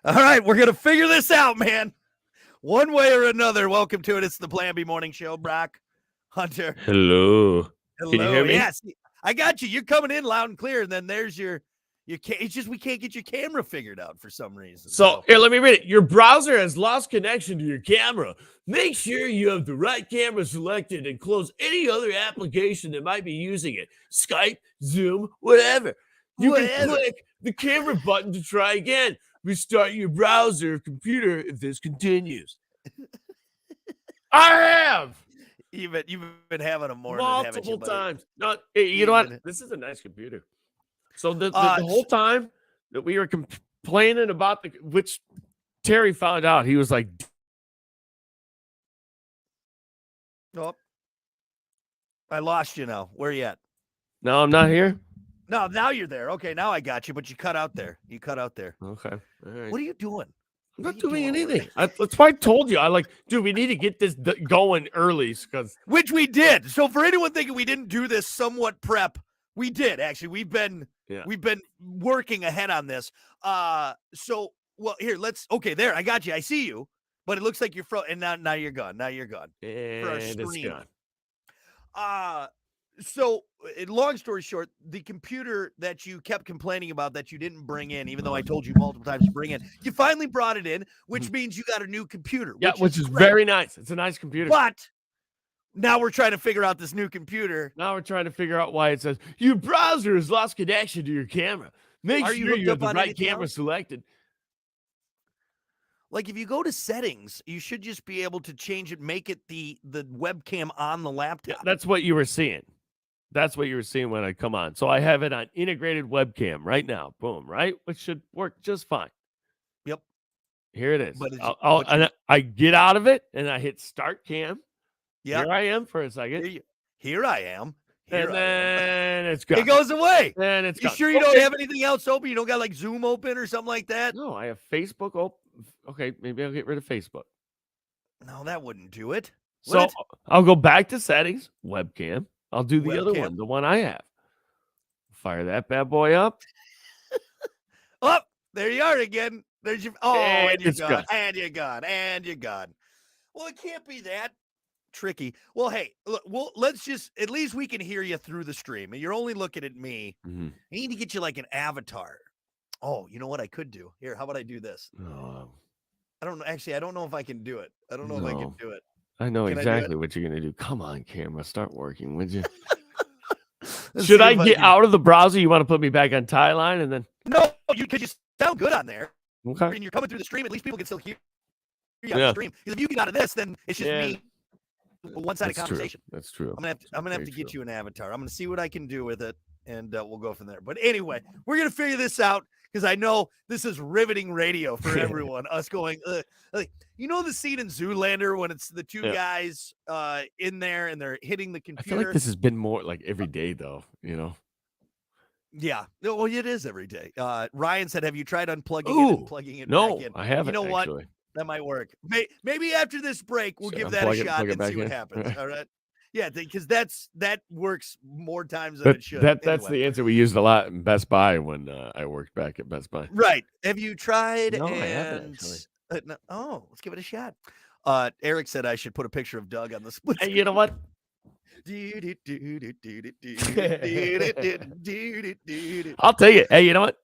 All right, we're gonna figure this out, man. One way or another. Welcome to it. It's the Plan B Morning Show. Brock, Hunter. Hello. Can you Hello. hear me? Yes, I got you. You're coming in loud and clear. And then there's your. It's just we can't get your camera figured out for some reason. So here, let me read it. Your browser has lost connection to your camera. Make sure you have the right camera selected and close any other application that might be using it. Skype, Zoom, whatever. You can click the camera button to try again. Restart your browser or computer if this continues. I have. You've been having a morning multiple times. Not, you know what? This is a nice computer. So the whole time that we were complaining about which Terry found out, he was like, "Nope, I lost you now. Where are you at?" No, I'm not here. No, now you're there. Okay, now I got you, but you cut out there. Okay. All right. What are you doing? I'm not doing anything. That's why I told you. Dude, we need to get this going early which we did. So for anyone thinking we didn't do this somewhat prep, we did actually. We've been working ahead on this. Here, okay, there. I got you. I see you, but it looks like you're and now you're gone. Now you're gone. And it's gone. So long story short, the computer that you kept complaining about that you didn't bring in, even though I told you multiple times to bring in, you finally brought it in, which means you got a new computer. Which is very nice. It's a nice computer. But now we're trying to figure out this new computer. Now we're trying to figure out why it says your browser has lost connection to your camera. Make sure you have the right camera selected. Like if you go to settings, you should just be able to change it, make it the webcam on the laptop. Yeah, that's what you were seeing. That's what you were seeing when I come on. So I have it on integrated webcam right now. Boom, right? Which should work just fine. Yep. Here it is. I get out of it and I hit start cam. Yeah. Here I am for a second. Here I am. Then it's gone. It goes away. And it's gone. You sure you don't have anything else open? You don't got like Zoom open or something like that? No, I have Facebook open. Okay, maybe I'll get rid of Facebook. No, that wouldn't do it. So I'll go back to settings, webcam. I'll do the other one, the one I have. Fire that bad boy up. Oh, there you are again. There's your and you're gone. Gone. And you're gone. And you're gone. Well, it can't be that tricky. Well, hey, look, let's just at least we can hear you through the stream. And you're only looking at me. Mm-hmm. I need to get you like an avatar. Oh, you know what I could do? Here, how about I do this? I don't know. Actually, I don't know if I can do it. I don't know if I can do it. I know exactly what you're going to do. Come on, camera. Start working, would you? Should Should I get out of the browser? You want to put me back on Timeline and then? No, because you sound good on there. Okay. And you're coming through the stream. At least people can still hear you on the stream. Because if you get out of this, then it's just me. One-sided conversation. That's true. I'm gonna have to get you an avatar. I'm gonna see what I can do with it, and we'll go from there. But anyway, we're gonna figure this out because I know this is riveting radio for everyone. Us going, like, you know, the scene in Zoolander when it's the two guys in there and they're hitting the computer. I feel like this has been more like every day, though. You know. Yeah. Well, it is every day. Ryan said, "Have you tried unplugging it and plugging it back in?" No, I haven't. You know actually. what? That might work. Maybe after this break, we'll give that a shot and see what happens. All right. Yeah, because that works more times than it should. That's the answer we used a lot in Best Buy when I worked back at Best Buy. Right. Have you tried? No, I haven't actually. Let's give it a shot. Eric said I should put a picture of Doug on the split. Hey, you know what? I'll tell you. Hey, you know what?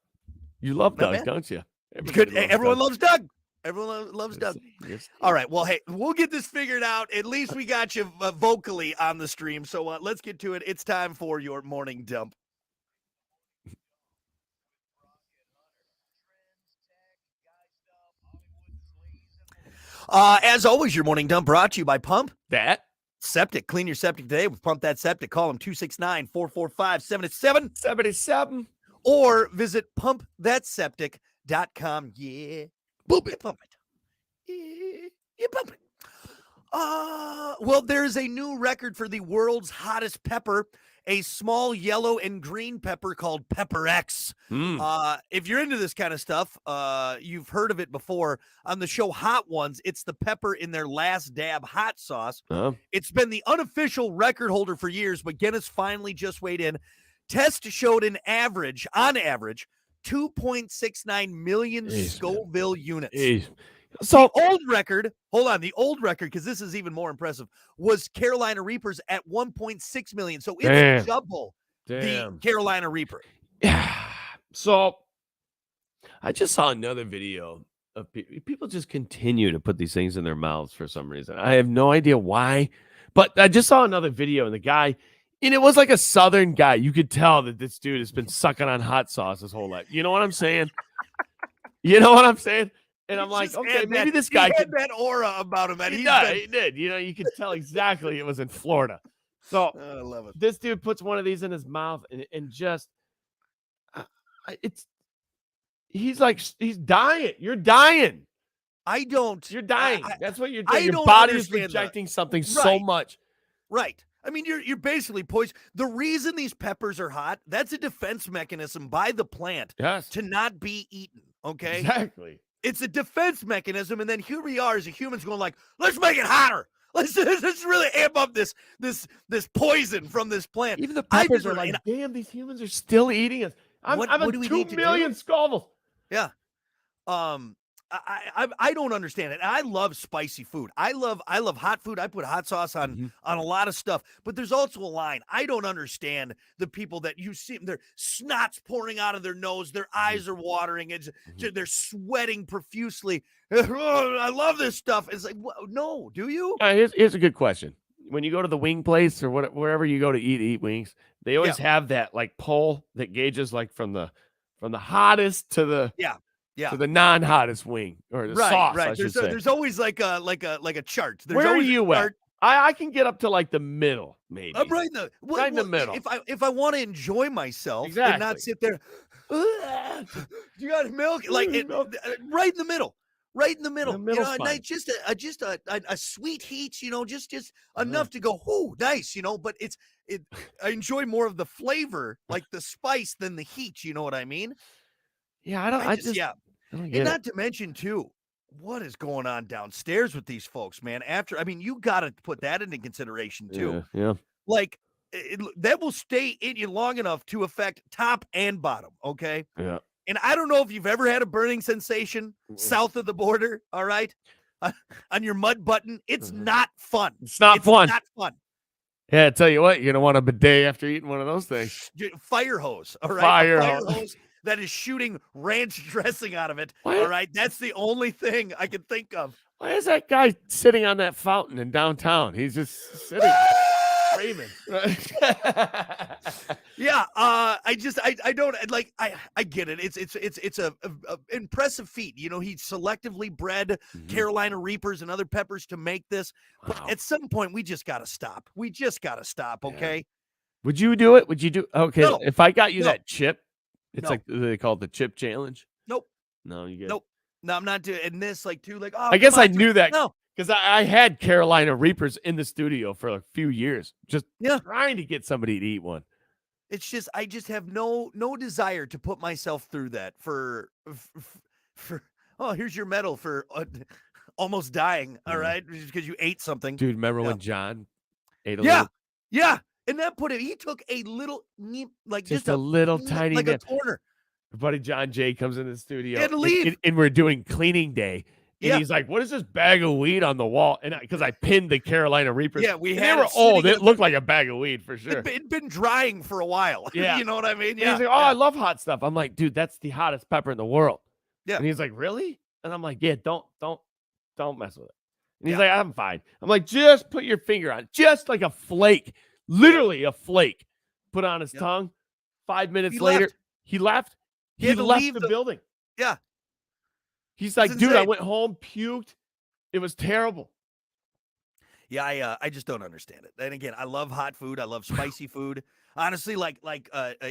You love Doug, don't you? Everyone loves Doug. Everyone loves Doug. All right. Well, hey, we'll get this figured out. At least we got you vocally on the stream. So let's get to it. It's time for your morning dump. As always, your morning dump brought to you by Pump That Septic. Clean your septic today with Pump That Septic. Call them 269-445-7777 or visit pumpthatseptic.com. Yeah. Pump it. Yeah, pump it. Well, there's a new record for the world's hottest pepper, a small yellow and green pepper called Pepper X. If you're into this kind of stuff, you've heard of it before on the show Hot Ones. It's the pepper in their Last Dab hot sauce. It's been the unofficial record holder for years, but Guinness finally just weighed in. Test showed on average, 2.69 million Jeez, man. Scoville units. Jeez. The So old record, hold on, the old record, because this is even more impressive, was Carolina Reapers at 1.6 million. So it's Damn. double the Damn. Carolina Reaper. So I just saw another video of people just continue to put these things in their mouths for some reason. I have no idea why, but I just saw another video and the guy, and it was like a Southern guy. You could tell that this dude has been sucking on hot sauce his whole life. You know what I'm saying? You know what I'm saying? And I'm like, okay, maybe this guy had that aura about him. That he he's did. You know, you could tell exactly it was in Florida. So I love it. this dude puts one of these in his mouth and just he's dying. You're dying. You're dying. That's what you're doing. Your body is rejecting something so much. Right. I mean, you're basically poisoned. The reason these peppers are hot, that's a defense mechanism by the plant to not be eaten. Okay. Exactly. It's a defense mechanism, and then here we are as a humans going like, let's make it hotter. Let's really amp up this poison from this plant. Even the peppers are like, damn, these humans are still eating us. I'm at 2 million Scovilles. Yeah. I don't understand it. I love spicy food. I love hot food. I put hot sauce on a lot of stuff. But there's also a line. I don't understand the people that you see their snot's pouring out of their nose, their eyes are watering, they're sweating profusely. I love this stuff. It's like, no, do you? Here's a good question. When you go to the wing place or wherever you go to eat wings, they always have that like pole that gauges like from the hottest to the to the non-hottest wing or the sauce. Right. I should say. There's always like a chart. There's Where are always you at? I can get up to like the middle, maybe. I'm right in the middle. If I want to enjoy myself and not sit there, you got milk right in the middle. Right in the middle. Nice, just a sweet heat, just enough to go, ooh, nice, but I enjoy more of the flavor, like the spice than the heat, you know what I mean? Yeah, I don't get and not to mention too, what is going on downstairs with these folks, man? You got to put that into consideration too. Yeah. Like that will stay in you long enough to affect top and bottom. Okay. Yeah. And I don't know if you've ever had a burning sensation south of the border. All right. On your mud button. It's not fun. It's not fun. Not fun. Yeah. I tell you what, you don't want a bidet after eating one of those things. Fire hose. All right. Fire hose that is shooting ranch dressing out of it. All right. That's the only thing I can think of. Why is that guy sitting on that fountain in downtown? He's just sitting. Raven. Yeah, I don't like. I get it. It's a impressive feat. He selectively bred Carolina Reapers and other peppers to make this. But at some point, we just got to stop. Okay. Yeah. Would you do it? Would you do? Okay. No. If I got you that chip, it's No. like they call it the chip challenge. Nope. No, you get. Nope. No, I'm not doing. And this too. Like, I guess I knew that. No. Because I had Carolina Reapers in the studio for a few years, just trying to get somebody to eat one. It's just I just have no desire to put myself through that for here's your medal for almost dying. All right, because you ate something, dude. Remember when John ate a little? Yeah, and that he took a little just a little tiny like a corner. My buddy John Jay comes in the studio He had to leave. and we're doing cleaning day. And he's like, what is this bag of weed on the wall? And because I pinned the Carolina Reapers. Yeah, they were old. It looked like a bag of weed for sure. It'd been drying for a while. Yeah. You know what I mean? Yeah. He's like, I love hot stuff. I'm like, dude, that's the hottest pepper in the world. Yeah. And he's like, really? And I'm like, yeah, don't mess with it. And he's like, I'm fine. I'm like, just put your finger on it. Just like a flake. Literally a flake. Put on his tongue. 5 minutes later, he left. He left the building. Yeah. He's like, dude, I went home, puked. It was terrible. Yeah, I just don't understand it. And again, I love hot food. I love spicy food. Honestly, like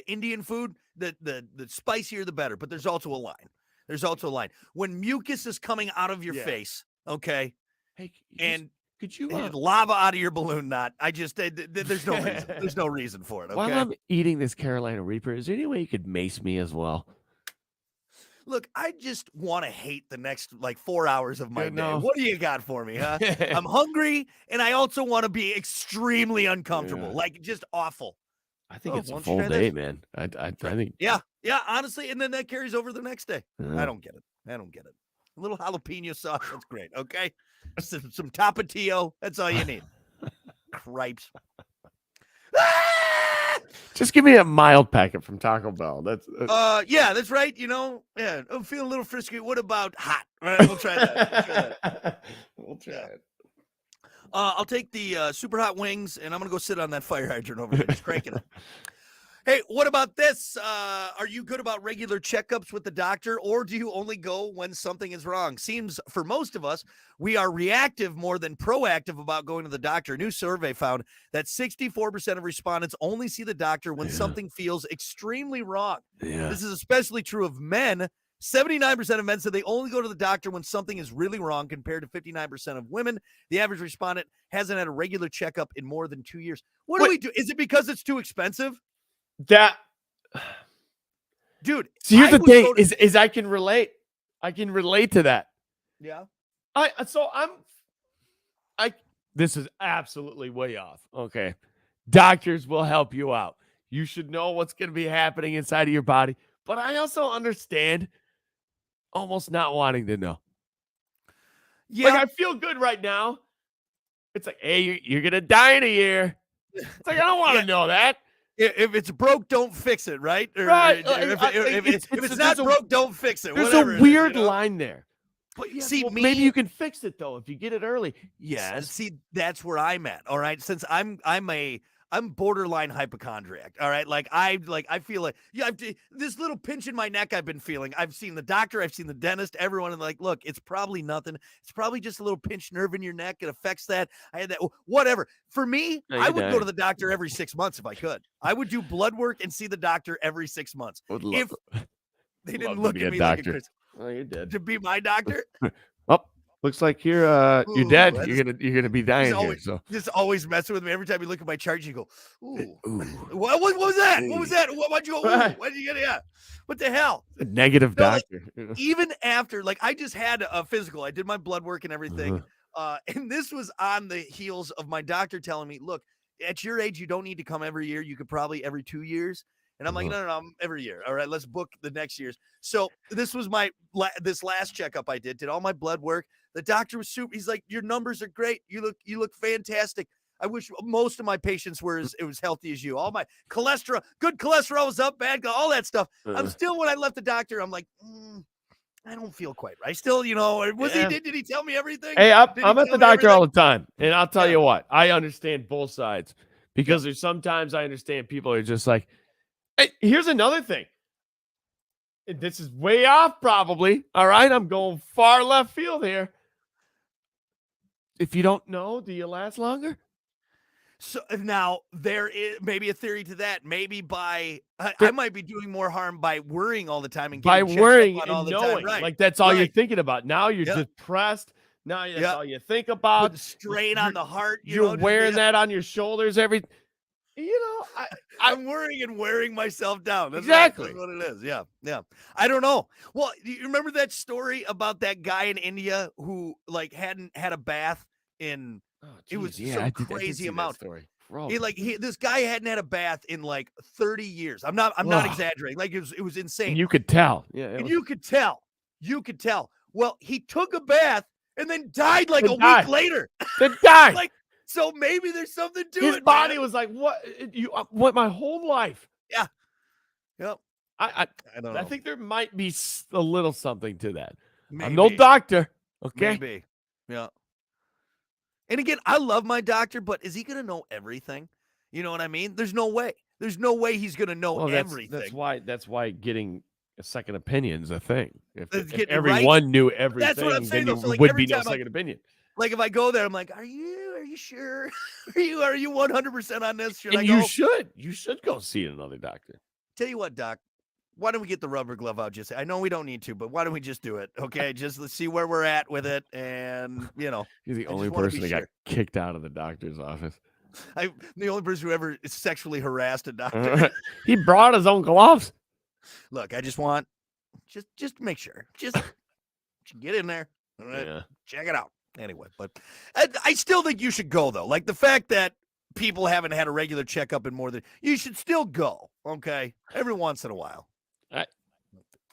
Indian food, the spicier the better. But there's also a line. When mucus is coming out of your face, okay, hey, and could you lava out of your balloon knot? There's no reason. There's no reason for it. Okay? While I'm eating this Carolina Reaper, is there any way you could mace me as well? Look, I just want to hate the next 4 hours of my day. What do you got for me, huh? I'm hungry, and I also want to be extremely uncomfortable, just awful. I think Oh, it's a why don't you full try this? day, man. I think. Yeah, honestly, and then that carries over the next day. Yeah. I don't get it. A little jalapeno sauce, that's great. Okay, some tapatio, that's all you need. Cripes. Ah! Just give me a mild packet from Taco Bell. That's Yeah, that's right. Yeah, I'm feeling a little frisky. What about hot? All right, we'll try that. We'll try Yeah. it. I'll take the super hot wings, and I'm gonna go sit on that fire hydrant over there, just cranking it. Hey, what about this? Are you good about regular checkups with the doctor, or do you only go when something is wrong? Seems for most of us, we are reactive more than proactive about going to the doctor. A new survey found that 64% of respondents only see the doctor when something feels extremely wrong. Yeah. This is especially true of men. 79% of men said they only go to the doctor when something is really wrong, compared to 59% of women. The average respondent hasn't had a regular checkup in more than 2 years. What do we do? Is it because it's too expensive? That Dude, so here's I the would thing go to- is I can relate. I can relate to that. Yeah. This is absolutely way off. Okay. Doctors will help you out. You should know what's going to be happening inside of your body. But I also understand almost not wanting to know. Yeah. Like, I feel good right now. It's like, hey, you're going to die in a year. It's like, I don't want to know that. If it's broke, don't fix it, right? Or, Right. If it's not broke, don't fix it. There's Whatever a weird it is, line there. But Yeah, see, well, me, maybe you can fix it though if you get it early. Yes. See, that's where I'm at. All right, since I'm borderline hypochondriac. All right, I feel like this little pinch in my neck I've been feeling. I've seen the doctor, I've seen the dentist, everyone, and like, look, it's probably nothing. It's probably just a little pinched nerve in your neck. It affects that. I had that. Whatever. For me, No, I you would die. go to the doctor every 6 months if I could. I would do blood work and see the doctor every 6 months. Would If love, they love didn't to look be at a me like a doctor. Chris Oh, you're dead. to be my doctor. Oh, looks like you're Ooh, dead. that's- You're gonna be dying here. always- So Just always messing with me. Every time you look at my chart, you go, ooh. ooh, What was that? What was that? Why'd you go? Ooh, why'd you get it? Yeah. What the hell? a negative No, like, doctor. Even after, I just had a physical. I did my blood work and everything. And this was on the heels of my doctor telling me, look, at your age, you don't need to come every year. You could probably every 2 years. And I'm like, no, I'm every year. All right, let's book the next year's. So this was this last checkup I did all my blood work. The doctor was super. He's like, your numbers are great. You look fantastic. I wish most of my patients were as healthy as you. All my cholesterol, good cholesterol was up, bad, all that stuff. I'm still, when I left the doctor, I'm like, I don't feel quite right. Still, did he tell me everything? Hey, I'm Did he at tell the me doctor all everything? the time, and I'll tell Yeah. you what, I understand both sides because there's sometimes I understand people are just like, hey, here's another thing. And this is way off, probably. All right, I'm going far left field here. If you don't know, do you last longer? So now there is maybe a theory to that. Maybe I might be doing more harm by worrying all the time and By getting checked worrying up on all and the knowing, time. Right. like that's all you're Right. thinking about. Now you're Yeah. depressed. Now that's Yeah. all you think about. Put strain on the heart. You're wearing that on your shoulders every. I'm worrying and wearing myself down. That's Exactly. Right. That's what it is. Yeah. Yeah. I don't know. Well, you remember that story about that guy in India who hadn't had a bath in it was some crazy amount. Story. This guy hadn't had a bath in 30 years. I'm not exaggerating. It was insane. And you could tell. Yeah. And you could tell. You could tell. Well, he took a bath and then died a died. week later. Then died. So maybe there's something to it. His body man. was like, "What? You went my whole life." Yeah. Yep. I don't know. I think there might be a little something to that. Maybe. I'm no doctor. Okay. Maybe. Yeah. And again, I love my doctor, but is he going to know everything? You know what I mean? There's no way. There's no way he's going to know everything. That's why getting a second opinion is a thing. If Right? everyone knew everything, That's what I'm saying, then though. there So, would every be no time second opinion. If I go there, I'm like, are you sure? Are you 100% on this? Should I And go? you should go see another doctor. Tell you what, Doc, why don't we get the rubber glove out? I know we don't need to, but why don't we just do it? Okay, just let's see where we're at with it, and You're the I only just wanna person be that got sure. kicked out of the doctor's office. I'm the only person who ever sexually harassed a doctor. He brought his own gloves. Look, I just want just make sure, just get in there, all right? Yeah. Check it out. Anyway, but I still think you should go though. The fact that people haven't had a regular checkup in more than you should still go. Okay, every once in a while.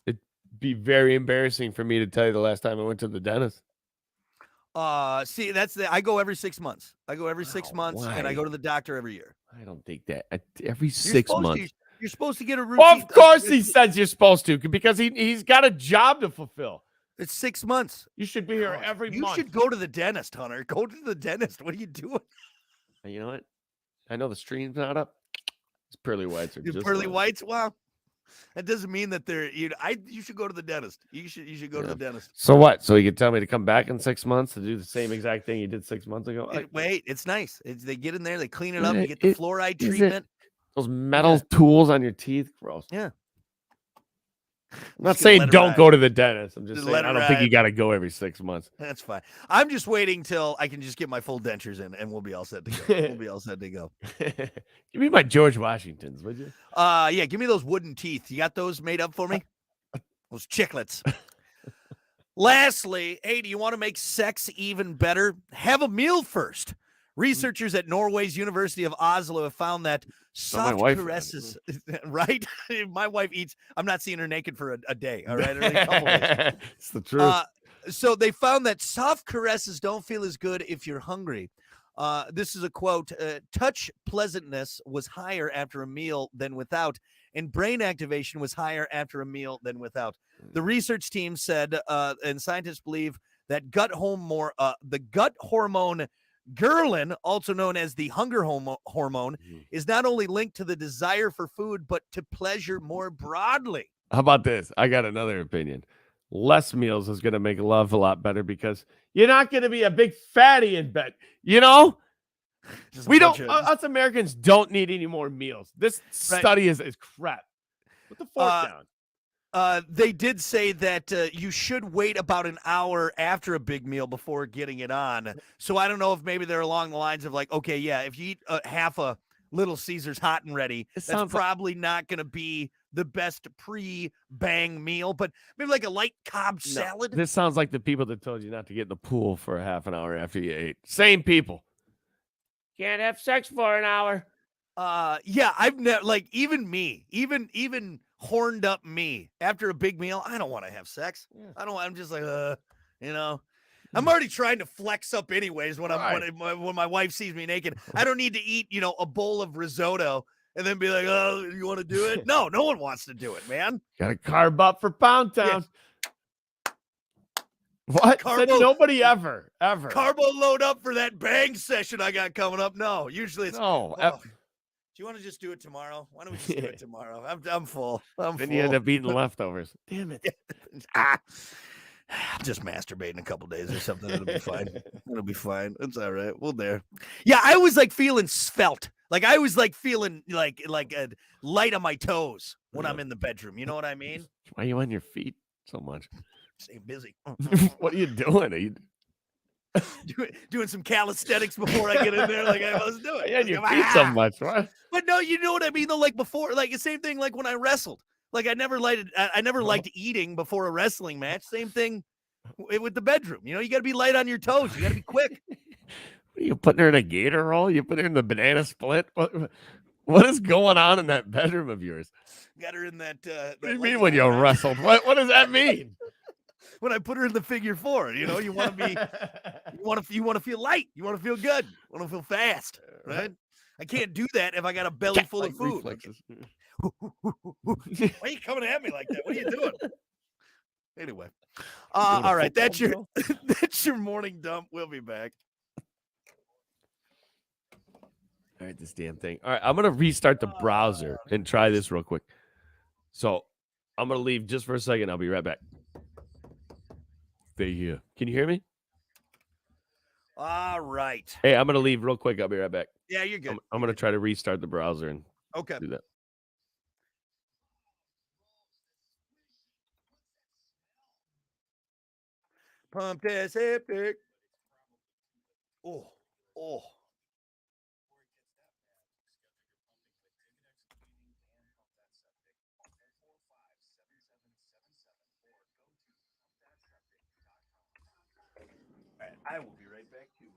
It'd be very embarrassing for me to tell you the last time I went to the dentist. See, I go every 6 months. I go every 6 Wow, months, and I why? go to the doctor every year. I don't think that every You're 6 supposed months. to. You're supposed to get a Well, routine. of course he says you're supposed to because he's got a job to fulfill. It's 6 months. You should be here Gosh, every you month. should go to the dentist, Hunter. Go to the dentist. What are you doing? You know what? I know the stream's not up. It's pearly whites are Your just pearly on. whites. Wow, that doesn't mean that they're. You should go to the dentist. You should go to the dentist. So what? So you can tell me to come back in 6 months to do the same exact thing you did 6 months ago? Wait, it's nice. They get in there, they clean it up, Yeah, you get the fluoride treatment. Those metal tools on your teeth, gross. Yeah. I'm not saying don't go to the dentist. I'm just saying let I it don't think you ride. got to go every 6 months. That's fine. I'm just waiting till I can just get my full dentures in, and we'll be all set to go. We'll be all set to go. Give me my George Washingtons, would you? Yeah, give me those wooden teeth. You got those made up for me? Those chiclets. Lastly, hey, do you want to make sex even better? Have a meal first. Researchers at Norway's University of Oslo have found that soft caresses, right? My wife eats, I'm not seeing her naked for a day, all right? Or a couple days. It's the truth. So they found that soft caresses don't feel as good if you're hungry. This is a quote, touch pleasantness was higher after a meal than without, and brain activation was higher after a meal than without. The research team said, and scientists believe that the gut hormone ghrelin, also known as the hunger hormone, is not only linked to the desire for food, but to pleasure more broadly. How about this? I got another opinion. Less meals is going to make love a lot better because you're not going to be a big fatty in bed. You know, us Americans don't need any more meals. This study is crap. Put the fork down. They did say that you should wait about an hour after a big meal before getting it on. So I don't know if maybe they're along the lines of like, okay, yeah, if you eat half a Little Caesars hot and ready, that's probably not going to be the best pre-bang meal, but maybe like a light Cobb salad. This sounds like the people that told you not to get in the pool for a half an hour after you ate. Same people. Can't have sex for an hour. Yeah, I've never, like, even me, even horned up me after a big meal, I don't want to have sex. Yeah. I'm just like, you know, I'm already trying to flex up anyways when when my wife sees me naked. I don't need to eat, a bowl of risotto and then be like, oh, you want to do it? No one wants to do it, man. Got to carb up for Pound Town. Yeah. What? Said nobody ever. Carbo load up for that bang session I got coming up. No, usually it's no. Do you want to just do it tomorrow? Why don't we just do it tomorrow? I'm full. Then you end up eating leftovers. Damn it. Just masturbating a couple days or something. It'll be fine. It'll be fine. It's all right. We'll there. Yeah, I was like feeling svelte. Like I was like feeling like a light on my toes when I'm in the bedroom. You know what I mean? Why are you on your feet so much? Stay busy. What are you doing? Are you doing some calisthenics before I get in there, like I was doing? Yeah, your feet so much, right? But no, you know what I mean though. Like before, like the same thing. Like when I wrestled, like I never liked eating before a wrestling match. Same thing with the bedroom. You got to be light on your toes. You got to be quick. What are you putting her in a gator roll? You put her in the banana split? What is going on in that bedroom of yours? Got her in that. What do you mean when you wrestled? What does that mean? When I put her in the figure four, you want to be, you want to feel light. You want to feel good. You want to feel fast, right? I can't do that if I got a belly full of food. Why are you coming at me like that? What are you doing? Anyway, all right. That's your morning dump. We'll be back. All right, this damn thing. All right, I'm gonna restart the browser and try this real quick. So I'm gonna leave just for a second. I'll be right back. Stay here. Can you hear me? All right. Hey, I'm gonna leave real quick. I'll be right back. Yeah, you're good. I'm gonna try to restart the browser and do that. Pumped as epic. Oh. I will be right back too.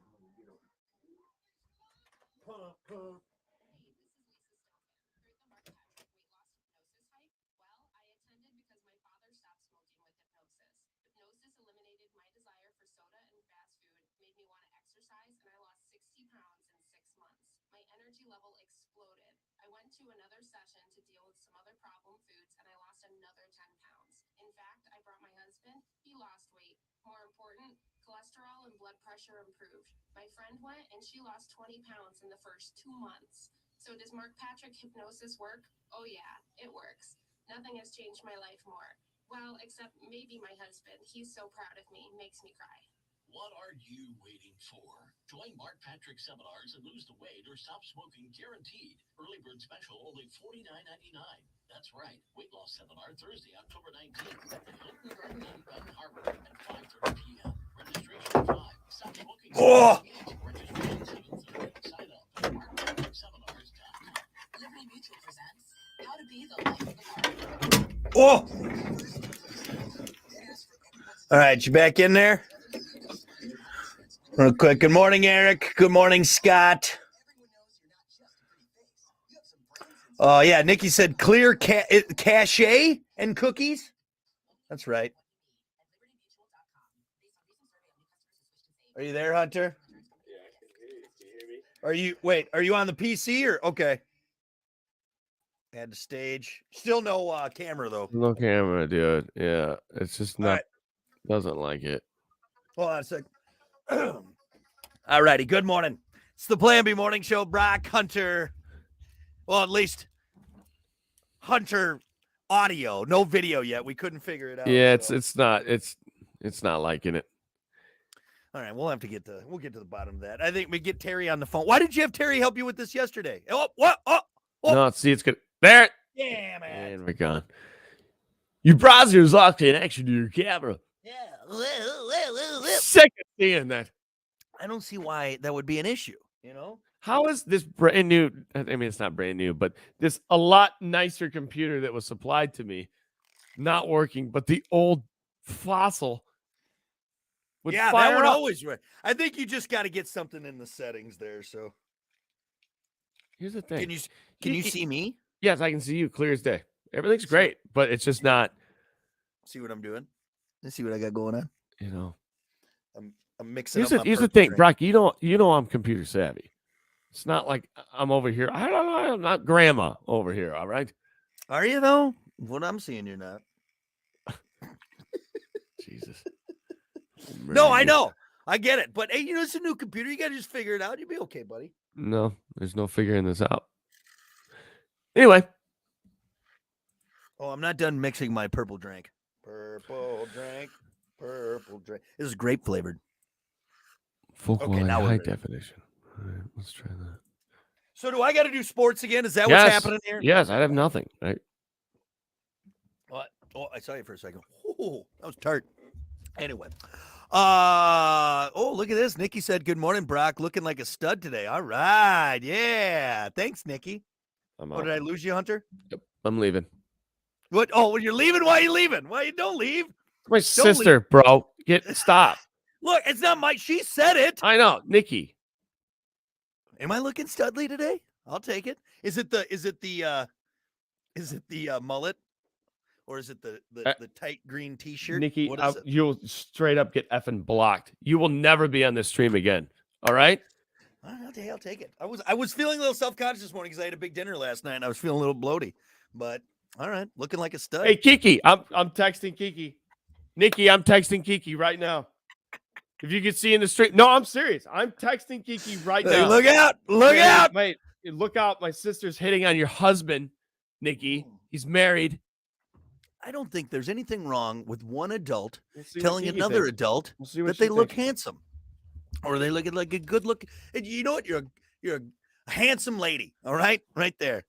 What are you waiting for? Join Mark Patrick seminars and lose the weight or stop smoking guaranteed. Early bird special only $49.99. That's right. Weight loss seminar Thursday, October 19th at the Hilton Garden Inn, Benton Harbor at 5:30 p.m. Registration 5. Stop smoking. Oh. Registration 7:30. Sign up at markpatrickseminars.com. Liberty Mutual presents How to Be the Life of the Party. Oh. All right, you back in there? Real quick. Good morning, Eric. Good morning, Scott. Oh, yeah. Nikki said clear cachet and cookies. That's right. Are you there, Hunter? Yeah, I can hear you. Can you hear me? Are you on the PC or okay? Add to stage. Still no camera though. No camera, dude. Yeah, it's just not. All right. Doesn't like it. Hold on a sec. All righty. Good morning. It's the Plan B Morning Show. Brock, Hunter. Well, at least Hunter audio. No video yet. We couldn't figure it out. Yeah, so. it's not liking it. All right. We'll get to the bottom of that. I think we get Terry on the phone. Why did you have Terry help you with this yesterday? Oh, what? Oh. No, see, it's good. There. Yeah, man. And we're gone. Your browser is locked in action to your camera. Yeah. Sick of seeing that. I don't see why that would be an issue. You know. How is this brand new? I mean, it's not brand new, but this a lot nicer computer that was supplied to me not working, but the old fossil would Yeah, fire that would up. always work. I think you just got to get something in the settings there. So Here's the thing. can you see me? Yes, I can see you clear as day. Everything's great, but it's just not. See what I'm doing? Let's see what I got going on. You know. I'm mixing Here's up. the thing, drink. Brock. You know I'm computer savvy. It's not like I'm over here. I don't know. I'm not grandma over here. All right. Are you though? What I'm seeing, you're not. Jesus. No, I know. I get it. But hey, it's a new computer. You got to just figure it out. You'll be okay, buddy. No, there's no figuring this out. Anyway. Oh, I'm not done mixing my purple drink. Purple drink. This is grape flavored. Full Okay, quality, now we're high ready. definition. All right, let's try that. So do I got to do sports again? Is that Yes. what's happening here? Yes, I have nothing. Right? What? Oh, I saw you for a second. Oh, that was tart. Anyway. Oh, look at this. Nikki said, good morning, Brock. Looking like a stud today. All right. Yeah. Thanks, Nikki. I'm Oh, out. did I lose you, Hunter? I'm leaving. What? Oh, when you're leaving? Why are you leaving? Why you don't leave? My sister, bro. Stop. Look, it's not my. She said it. I know, Nikki. Am I looking studly today? I'll take it. Is it the mullet, or is it the tight green T-shirt? Nikki, What is it? you'll straight up get effing blocked. You will never be on this stream again. All right? I'll take it. I was feeling a little self-conscious this morning because I had a big dinner last night and I was feeling a little bloaty. But all right, looking like a stud. Hey, Kiki, I'm texting Kiki. Nikki, I'm texting Kiki right now. If you could see in the street. No, I'm serious. I'm texting Kiki right Hey, now. look out! Look out! Wait, look out. My sister's hitting on your husband, Nikki. He's married. I don't think there's anything wrong with one adult We'll see what telling Kiki another thinks. adult We'll see what that she they look thinks. handsome, or they look like a good look. And you know what? You're a handsome lady. All right, right there,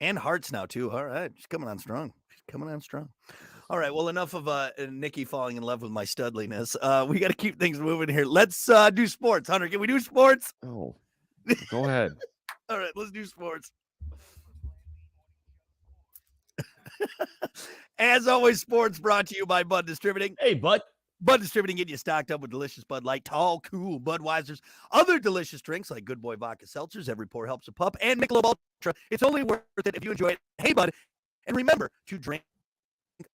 and hearts now too. All right, she's coming on strong. All right, well, enough of Nikki falling in love with my studliness. We got to keep things moving here. Let's do sports. Hunter, can we do sports? Oh, go ahead. All right, let's do sports. As always, sports brought to you by Bud Distributing. Hey, bud. Bud Distributing getting you stocked up with delicious Bud Light, Tall, Cool, Budweiser's, other delicious drinks like Good Boy Vodka Seltzers, Every Pour Helps a Pup, and Michelob Ultra. It's only worth it if you enjoy it. Hey, Bud, and remember to drink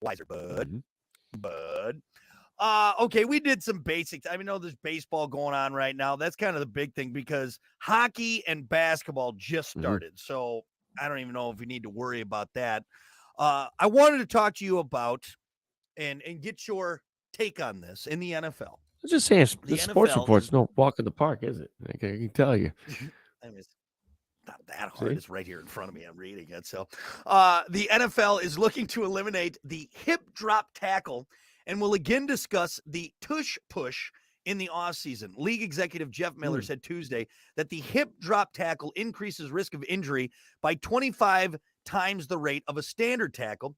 wiser, Bud. Bud. Okay, we did some basics. I know there's baseball going on right now. That's kind of the big thing because hockey and basketball just started. So I don't even know if we need to worry about that. I wanted to talk to you about and get your take on this in the NFL. I'm just saying, The the sports NFL report's is- no walk in the park, is it? I can tell you. I mean, it's not that hard. See? It's right here in front of me. I'm reading it. So the NFL is looking to eliminate the hip drop tackle and will again discuss the tush push in the offseason. League executive Jeff Miller said Tuesday that the hip drop tackle increases risk of injury by 25 times the rate of a standard tackle.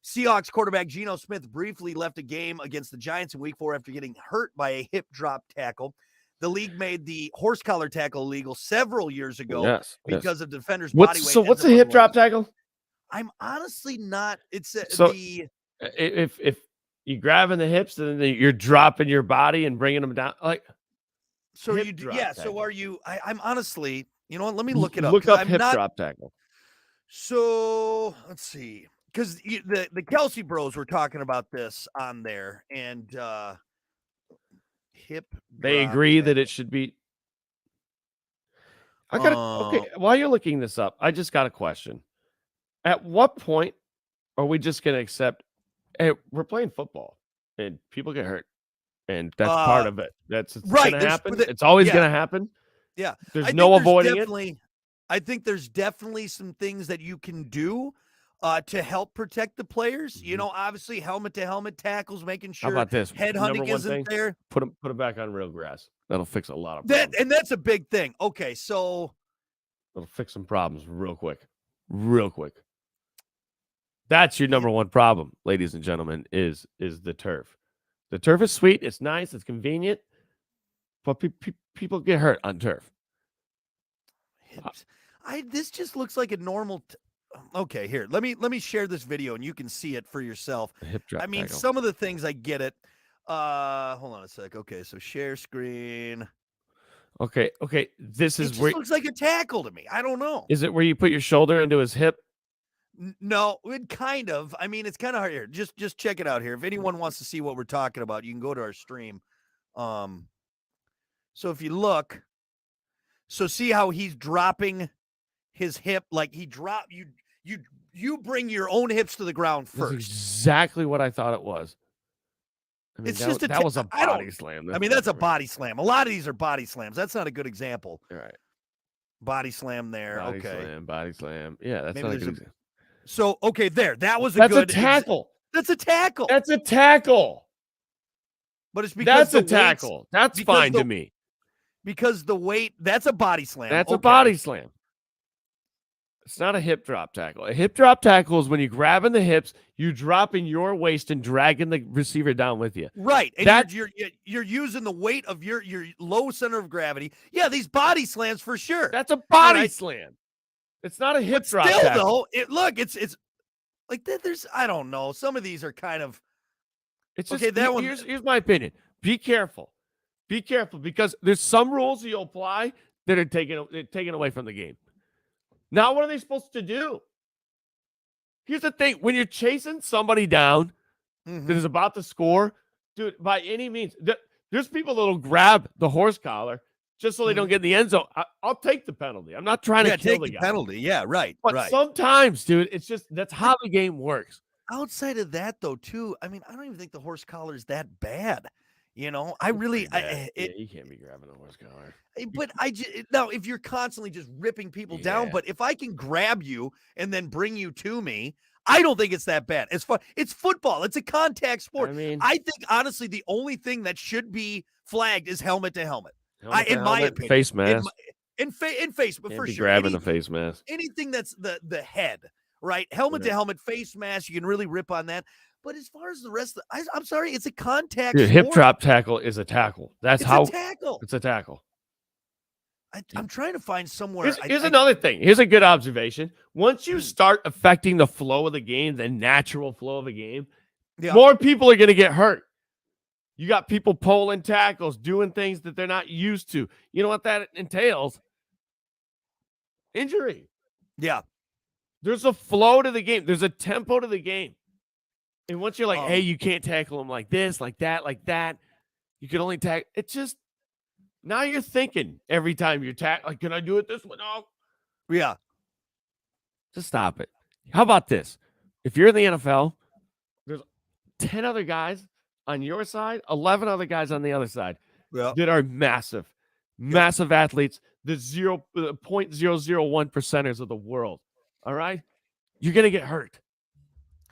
Seahawks quarterback Geno Smith briefly left a game against the Giants in week 4 after getting hurt by a hip drop tackle. The league made the horse collar tackle illegal several years ago Yes. because of the defender's body weight. What's a ends hip up drop unloading. tackle? I'm honestly not. It's So- the If you grabbing the hips and then you're dropping your body and bringing them down, like so hip you do, drop yeah. So tackle. are you? I'm honestly. You know what? Let me look it up. Look 'cause up I'm hip not, drop tackle. So let's see, because the Kelsey Bros were talking about this on there, and hip. They drop agree that tackle. it should be. I got okay. While you're looking this up, I just got a question. At what point are we just going to accept? Hey, we're playing football, and people get hurt, and that's part of it. That's right, going to there's- happen. the- It's always yeah. going to happen. Yeah, There's I think no avoiding it. definitely, I think there's definitely some things that you can do to help protect the players. You know, obviously helmet to helmet tackles, making How sure about this? head Number hunting one isn't thing, there. put them back on real grass. That'll fix a lot of That problems. and that's a big thing. Okay, so It'll fix some problems real quick. Real quick. That's your number one problem, ladies and gentlemen, is the turf. The turf is sweet, it's nice, it's convenient, but people get hurt on turf. hips. This just looks like a normal. Okay, here. Let me share this video and you can see it for yourself. The hip drop I mean, tackle. some of the things I get it. Hold on a sec. Okay, so share screen. Okay. This It is just where looks like a tackle to me. I don't know. is it where you put your shoulder into his hip? No, it kind of. I mean, it's kind of hard here. Just check it out here. If anyone wants to see what we're talking about, you can go to our stream. So if you look, so see how he's dropping his hip, like he drop you bring your own hips to the ground That's first. exactly what I thought it was. I mean, It's that, just a that ta- was a I don't- body slam. I mean, that's a body slam. A lot of these are body slams. That's not a good example. All right. Body slam there. Body okay. slam, body slam. Yeah, that's Maybe not a there's good a- example. So okay, there. That was a That's good a tackle. That's a tackle. That's a tackle. But it's because That's a the weight's- tackle. That's because fine the- to me. Because the weight, that's a body slam. That's a Okay. body slam. It's not a hip drop tackle. A hip drop tackle is when you grabbing the hips, you dropping your waist and dragging the receiver down with you. Right. And That- you're using the weight of your low center of gravity. Yeah, these body slams for sure. That's a body right. slam. It's not a hip But drop still tackle. though, it's like there's I don't know. Some of these are kind of It's just, Okay, that one- here's my opinion. Be careful. Be careful because there's some rules you'll apply that are taken away from the game. Now, what are they supposed to do? Here's the thing. When you're chasing somebody down Mhm. that is about to score, dude, by any means, there's people that'll grab the horse collar just so they don't get in the end zone. I'll take the penalty. I'm not trying yeah, to kill take the the guy. penalty. Yeah, right. But right. sometimes, dude, it's just that's how the game works. Outside of that though, too, I mean, I don't even think the horse collar is that bad. You know, I really Yeah, you can't be grabbing a horse collar. but now if you're constantly just ripping people down, Yeah. but if I can grab you and then bring you to me, I don't think it's that bad. It's fun. It's football. It's a contact sport. I mean, I think honestly, the only thing that should be flagged is helmet to helmet. helmet to in my helmet, opinion, face In, mask. in face, but Can't for be sure, grabbing the face mask. anything that's the head, right? Helmet to Yeah. helmet, face mask, you can really rip on that. But as far as the rest, I'm sorry, it's a contact Dude, hip sport. drop tackle is a tackle. That's It's how a tackle. it's a tackle. I'm trying to find somewhere. Here's another thing. Here's a good observation. Once you Hmm. start affecting the flow of the game, the natural flow of the game, Yeah. more people are going to get hurt. You got people pulling tackles, doing things that they're not used to. You know what that entails? Injury. Yeah. There's a flow to the game. There's a tempo to the game. And once you're like, hey, Um, you can't tackle him like this, like that. You can only tackle. It's just now you're thinking every time you're tackling. Like, can I do it this way? No. Yeah. Just stop it. How about this? If you're in the NFL, there's 10 other guys on your side, 11 other guys on the other side Yeah. that are massive athletes, the 0.001 percenters of the world. All right? You're going to get hurt.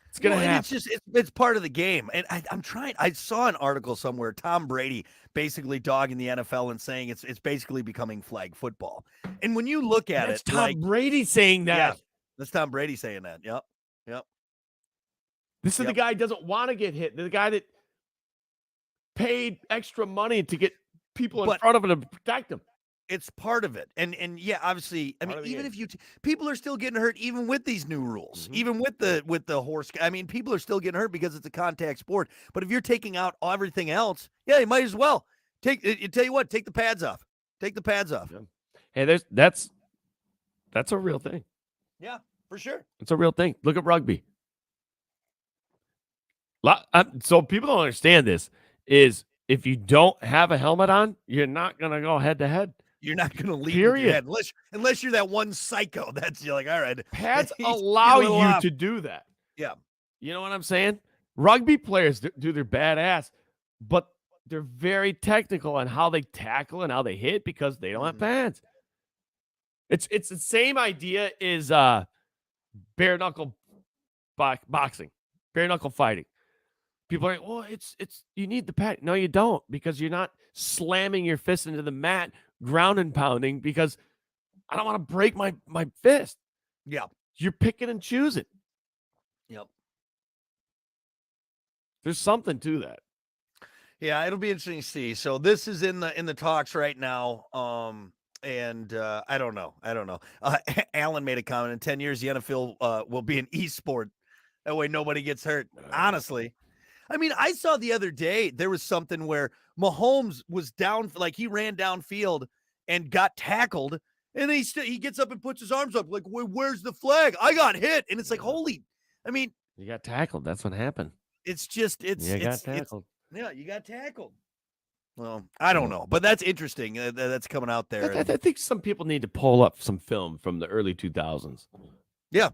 It's going to Well, and happen. it's just it's part of the game. And I'm trying. I saw an article somewhere. Tom Brady basically dogging the NFL and saying it's basically becoming flag football. And when you look at That's it, Tom like, Brady saying that. yeah, that's Tom Brady saying that. Yep. This is the Yep. guy who doesn't want to get hit. The guy that paid extra money to get people in But- front of him to protect him. It's part of it. And yeah, obviously, I Part mean, of the even game. if you people are still getting hurt even with these new rules. Mhm. Even with the horse. I mean, people are still getting hurt because it's a contact sport. But if you're taking out everything else, yeah, you might as well you tell you what, take the pads off. Take the pads off. Hey, that's a real thing. Yeah, for sure. It's a real thing. Look at rugby. So people don't understand this is if you don't have a helmet on, you're not going to go head to head. You're not going to lead with Period. your head unless you're that one psycho. That's you're like, all right. Pads He's a allow little you off. to do that. Yeah. You know what I'm saying? Rugby players do their badass, but they're very technical on how they tackle and how they hit because they don't have Mhm. pads. It's the same idea as bare knuckle boxing, bare knuckle fighting. People are like, well, it's you need the pad. No, you don't, because you're not slamming your fist into the mat, ground and pounding, because I don't want to break my fist. Yeah. You're picking and choosing. Yep. There's something to that. Yeah, it'll be interesting to see. So this is in the talks right now. And I don't know. Alan made a comment. In 10 years, the NFL will be an e-sport. That way nobody gets hurt. Honestly. I mean, I saw the other day there was something where Mahomes was down, like he ran downfield and got tackled, and he gets up and puts his arms up like, where's the flag? I got hit, and it's like, holy, I mean, You got tackled. That's what happened. it's just You got tackled. yeah, you got tackled. Well, I don't know, but that's interesting. That's coming out there. I think some people need to pull up some film from the early 2000s. Yeah.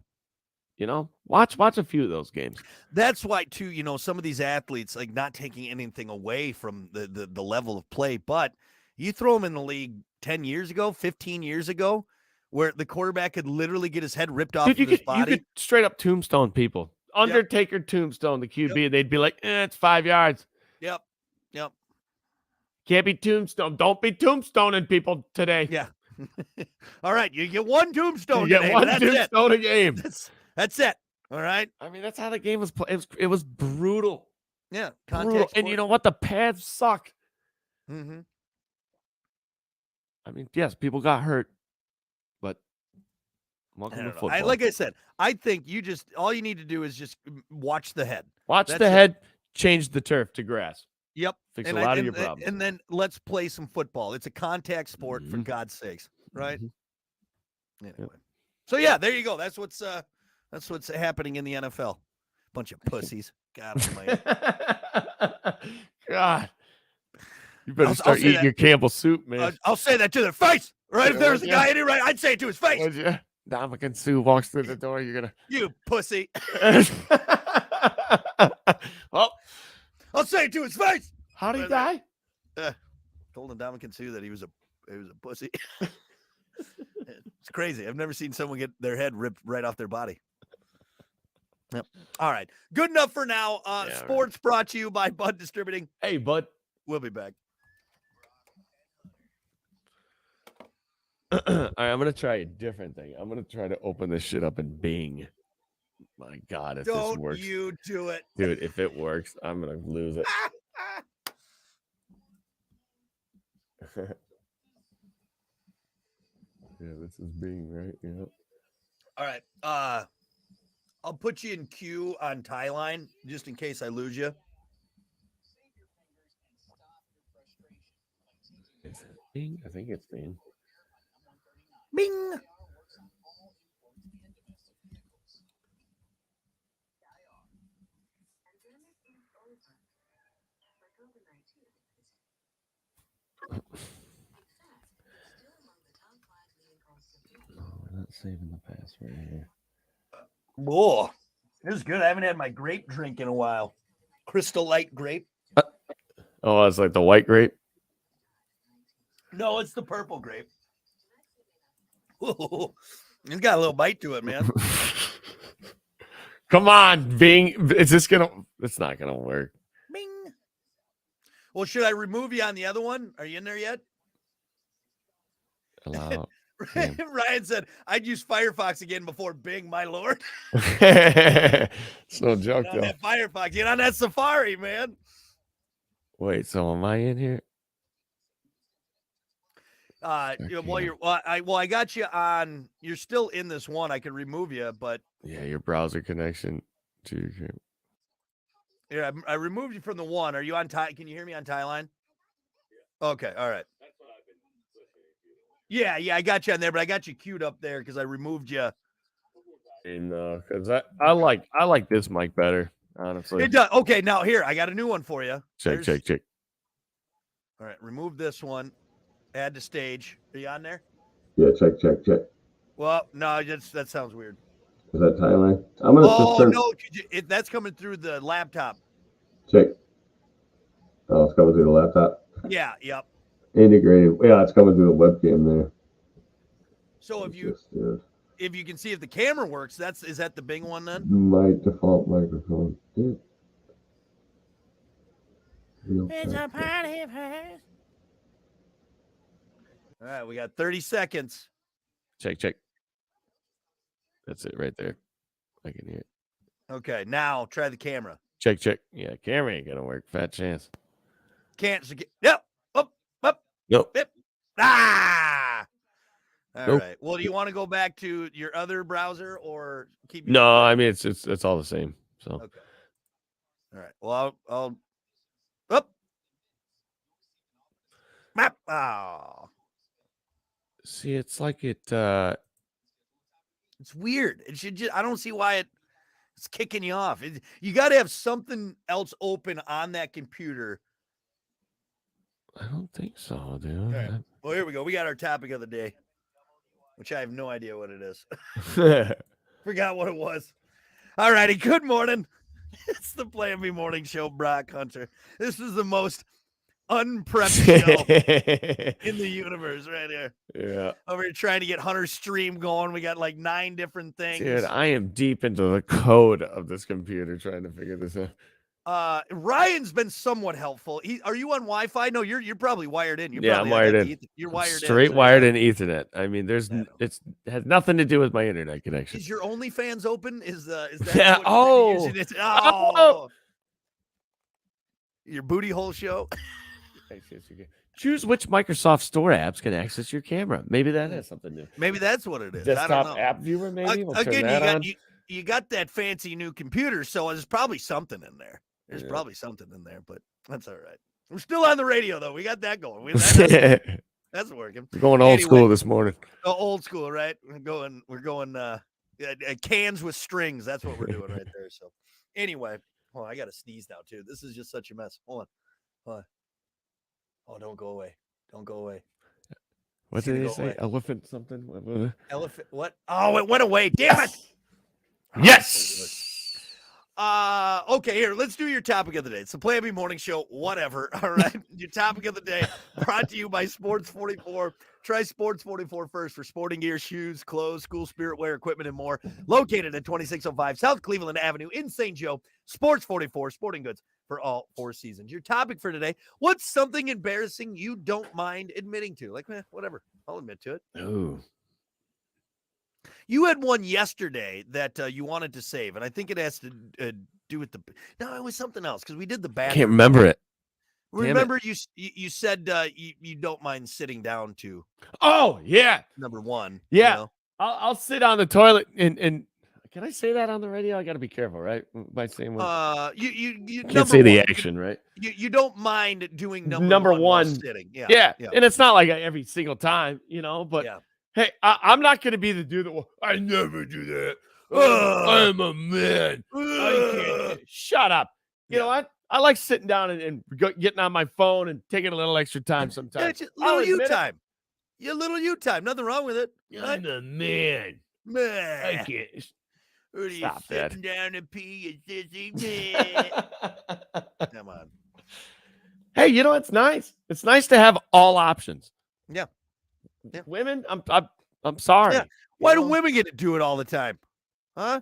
You know, watch a few of those games. That's why too, some of these athletes, like, not taking anything away from the level of play, but you throw them in the league 10 years ago, 15 years ago, where the quarterback could literally get his head ripped off Dude, of his you body. could straight up tombstone people. Undertaker tombstone the QB, and they'd be like, it's 5 yards. Yep. Can't be tombstone. Don't be tombstoning people today. Yeah. All right, you get one tombstone. You get today, one but that's tombstone a game. That's it. All right. I mean, that's how the game was played. It was brutal. Yeah. Brutal. Contact And you know what? The pads suck. Mm-hmm. I mean, yes, people got hurt, but welcome to football. Like I said, I think all you need to do is just watch the head. Watch that's the it. head, change the turf to grass. Yep. Fix a lot of your problems. And then let's play some football. It's a contact sport, for Mhm. God's sakes, right? Mhm. Anyway. So yeah, there you go. That's what's happening in the NFL. Bunch of pussies. God almighty. God. You better I'll start say eating that. your Campbell soup, man. I'll say that to their face, right? If Yeah, there was a would guy ya? in it, right, I'd say it to his face. Would you? Dominican Sue walks through the door, you're gonna You pussy. Oh, I'll say it to his face. how'd he die? Told Ndamukong Suh that he was a pussy. It's crazy. I've never seen someone get their head ripped right off their body. Yep. All right. Good enough for now. Yeah, Sports brought to you by Bud Distributing. Hey, bud. We'll be back. All right, I'm gonna try a different thing. I'm gonna try to open this shit up in Bing. My God, if this Don't works, you do it. dude. If it works, I'm gonna lose it. Yeah, this is Bing, right? Yeah. All right. I'll put you in queue on Tie Line just in case I lose you. I think it's Bing. Bing. No, we're not saving the password here. Whoa, this is good. I haven't had my grape drink in a while. Crystal Light grape. Oh, it's like the white grape. No, it's the purple grape. Ooh, it's got a little bite to it, man. Come on, Bing. Is this gonna? It's not gonna work. Bing. Well, should I remove you on the other one? Are you in there yet? Allow. Yeah. Ryan said, "I'd use Firefox again before Bing, my lord." It's no joke Get on though. that Firefox, get on that Safari, man. Wait, so am I in here? I got you on. You're still in this one. I could remove you, but Yeah, your browser connection to your camera. yeah, I removed you from the one. Are you on tie? Can you hear me on tie line? Okay, all right. Yeah, I got you on there, but I got you queued up there because I removed you. And because I like this mic better, honestly. It does. Okay, now here I got a new one for you. Check. All right, remove this one. Add to stage. Are you on there? Yeah, check. Well, no, that sounds weird. Is that Thailand? I'm gonna just Oh turn. no, that's coming through the laptop. Check. Oh, it's coming through the laptop. Yeah, yep. Integrated. Yeah, it's coming through the webcam there. So It's just, if you can see if the camera works, is that the Bing one then? my default microphone. Yeah. It's a party place. All right, we got 30 seconds. Check. That's it right there. I can hear it. Okay, now try the camera. Check. Yeah, camera ain't gonna work. Fat chance. Can't. Yep. Up. Nope. Yep. Ah. All Nope. right. Well, do you want to go back to your other browser or keep? No, I mean it's all the same. So Okay. All right. Well, I'll up. Map. Oh, see, it's like it. it's weird. It should just. I don't see why it's kicking you off. You got to have something else open on that computer. I don't think so, dude. All right. Well, here we go. We got our topic of the day, which I have no idea what it is. Forgot what it was. All righty. Good morning. It's the Plan B Morning Show, Brock Hunter. This is the most unprepped show in the universe right here. Yeah. Over here trying to get Hunter's stream going. We got like 9 different things. Dude, I am deep into the code of this computer trying to figure this out. Ryan's been somewhat helpful. Are you on Wi-Fi? No, you're probably wired in. Yeah, I'm wired in. You're wired Straight in. wired in Ethernet. I mean, Yeah. it has nothing to do with my internet connection. Is your OnlyFans open? Is that Yeah, what you're using it? Oh. Your booty hole show? Choose which Microsoft Store apps can access your camera. Maybe that has something new. Maybe that's what it is. I don't Desktop know. app viewer, maybe. We'll turn Again, that on. you got that fancy new computer, so there's probably something in there. There's Yeah. probably something in there, but that's all right. We're still on the radio though. We got that going. That's working. We're going old Anyway. school this morning. Oh, old school, right? We're going cans with strings. That's what we're doing right there. So anyway, I got to sneeze now too. This is just such a mess. Hold on. Oh, don't go away. Don't go away. What It's gonna did he go say? away. Elephant something? What? Elephant what? Oh, it went away. Damn it. Yes. Okay, here, let's do your topic of the day. It's the Plan B Morning Show, whatever. All right. Your topic of the day brought to you by Sports 44. Try Sports 44 first for sporting gear, shoes, clothes, school spirit wear, equipment, and more. Located at 2605 South Cleveland Avenue in St. Joe. Sports 44, sporting goods for all 4 seasons. Your topic for today, what's something embarrassing you don't mind admitting to? Like, whatever. I'll admit to it. Ooh. You had one yesterday that you wanted to save, and I think it has to do with no, it was something else because we did the I bathroom. can't remember it. Remember, you said you don't mind sitting down to Oh, yeah. number one. Yeah. You know? I'll sit on the toilet and Can I say that on the radio? I got to be careful, right? By saying what? You Can't number say the one, action, right? you don't mind doing Number while one. sitting. Yeah. Yeah. Yeah. And it's not like every single time, but Yeah. hey, I'm not going to be the dude that will, I never do that. I'm a man. I can't. Shut up. You know what? I like sitting down and getting on my phone and taking a little extra time Yeah, sometimes. it's just little you admit it. time. Your little you time. Nothing wrong with it. I'm a man. I Man. can't. What are you Stop that. sitting down and pee, you sissy? Come on. Hey, it's nice. It's nice to have all options. Yeah. Yeah. Women, I'm sorry. Yeah. Why do women get to do it all the time? Huh?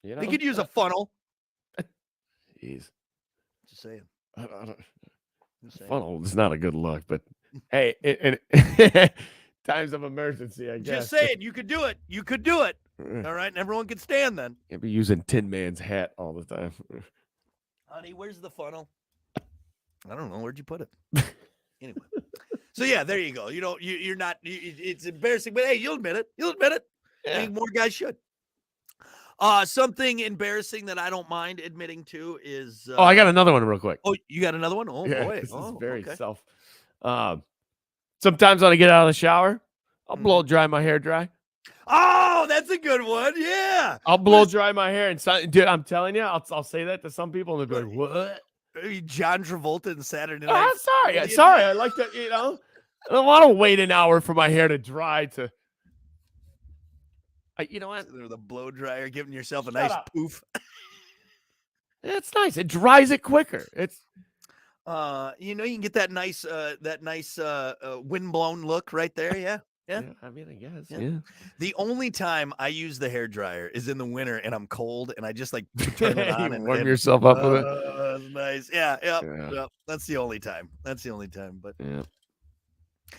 They could use a funnel. Jeez. Just saying. I don't, Just saying. funnel is not a good look, but hey, times of emergency, I guess. Just saying. You could do it. You could do it. All right. And everyone could stand then. Can't be using Tin Man's hat all the time. Honey, where's the funnel? I don't know. Where'd you put it? Anyway. So yeah, there you go. You're not. It's embarrassing, but hey, you'll admit it. You'll admit it. I think more guys should. Something embarrassing that I don't mind admitting to is. I got another one real quick. Oh, you got another one? Oh boy, this is very okay. self. Sometimes when I get out of the shower, I'll Mm-hmm. blow dry my hair dry. Oh, that's a good one. Yeah. I'll blow dry my hair, and dude, I'm telling you, I'll say that to some people, and they'll be like, "What?" John Travolta in Saturday Oh, Night. I'm sorry. I like that. I don't want to wait an hour for my hair to dry. You know what? The blow dryer, giving yourself a Shut nice up. poof. It's nice. It dries it quicker. It's You can get that nice windblown look right there. Yeah. Yeah. I mean, I guess. Yeah. Yeah. The only time I use the hair dryer is in the winter and I'm cold and I just like turn it on You and warm yourself up with it. That's nice. Yeah. Yeah. Yep. That's the only time. But Yeah.